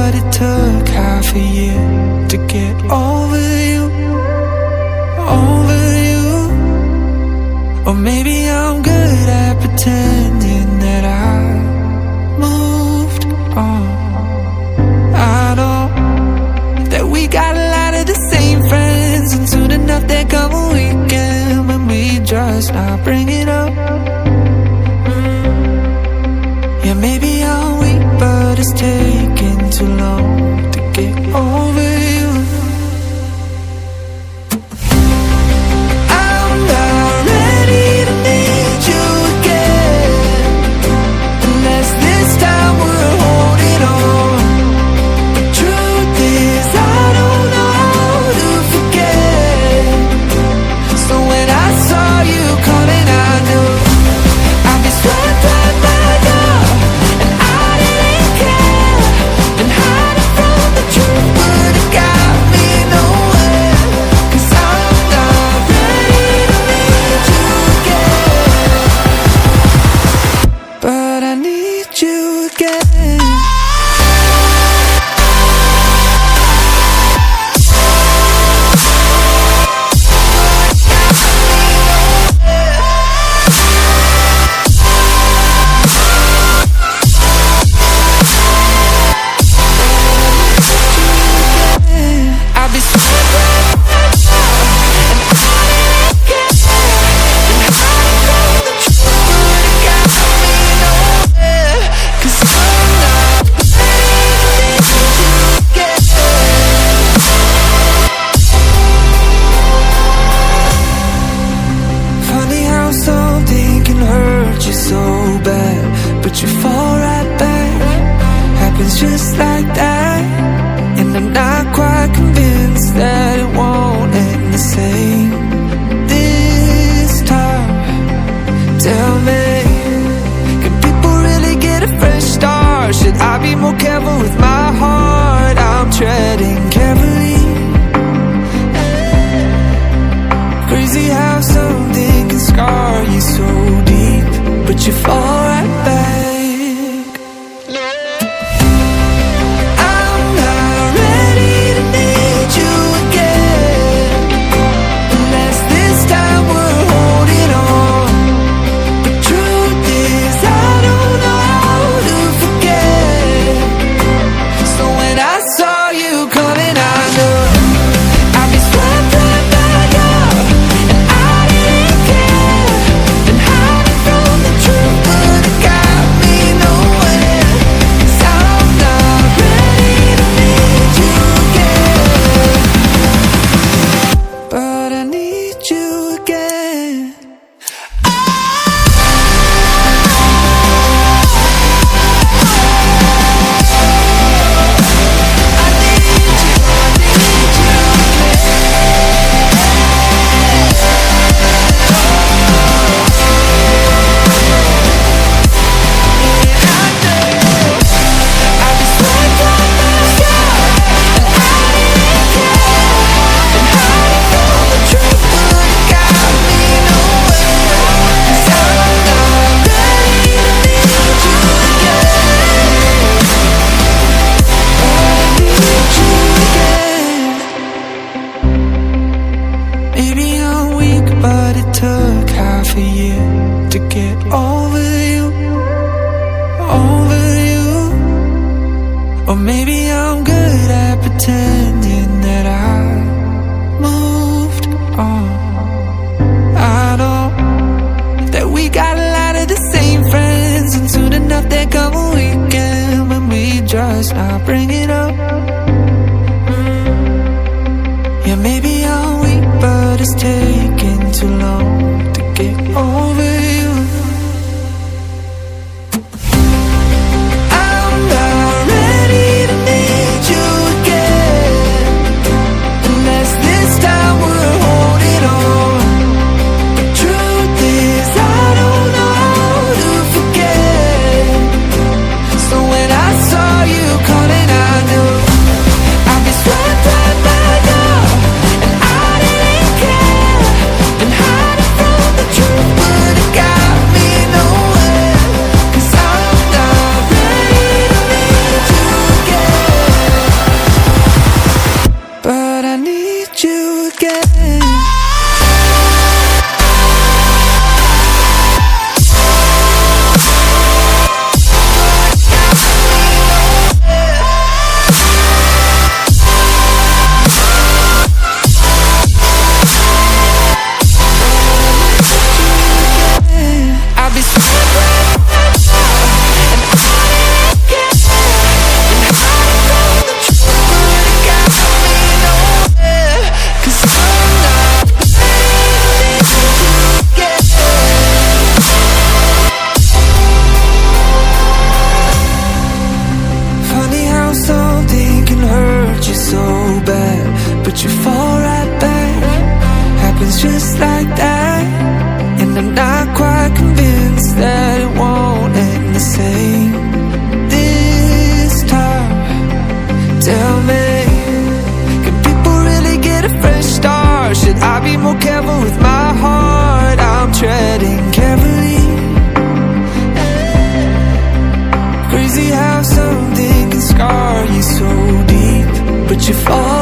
but it took half a year to get over you, over you. Or maybe I'm good at pretending that I moved on. I know that we got a lot of the same friends, and soon enough there come a weekend when we just not bring it up. Yeah, maybe I'm weak, but it's taking too long to get over you. I'm not ready to need you again, unless this time we're holding on. The truth is I don't know how to forget. So when I saw you coming, I knew I'd be swept right by now, and I didn't care. Been hiding from the truth, but it got me nowhere. 'Cause I'm not ready to need you again, but I need you again. I'll be swept right by now, and I didn't care. Been hiding from the truth, but it got me nowhere. 'Cause I'm not ready to need you again. Funny how something can hurt you so bad, but you fall right back. Happens just like that. And I'm not quite convinced that it won't end the same this time. Tell me, can people really get a fresh start? Should I be more careful with my heart? I'm treading carefully. Crazy how something can scar you so deep, but you fall right back. I'm not ready to need you again, unless this time we're holding on. The truth is I don't know how to forget. So when I saw you coming, I knew I'd be swept right by now, and I didn't care. Been hiding from the truth, but it got me nowhere. 'Cause I'm not ready to need you again, but I need you again. Maybe I'm weak, but it took half a year to get over you, over you. Or maybe I'm good at pretending that I moved on. I know that we got a lot of the same friends, and soon enough there come a weekend when we just not bring it up. Yeah, maybe I'm weak, but it's taking too long to get over you. I'm not ready to need you again, unless this time we're holding on. The truth is I don't know how to forget. So when I saw you coming, I more careful with my heart. I'm treading carefully. Crazy how something can scar you so deep, but you fall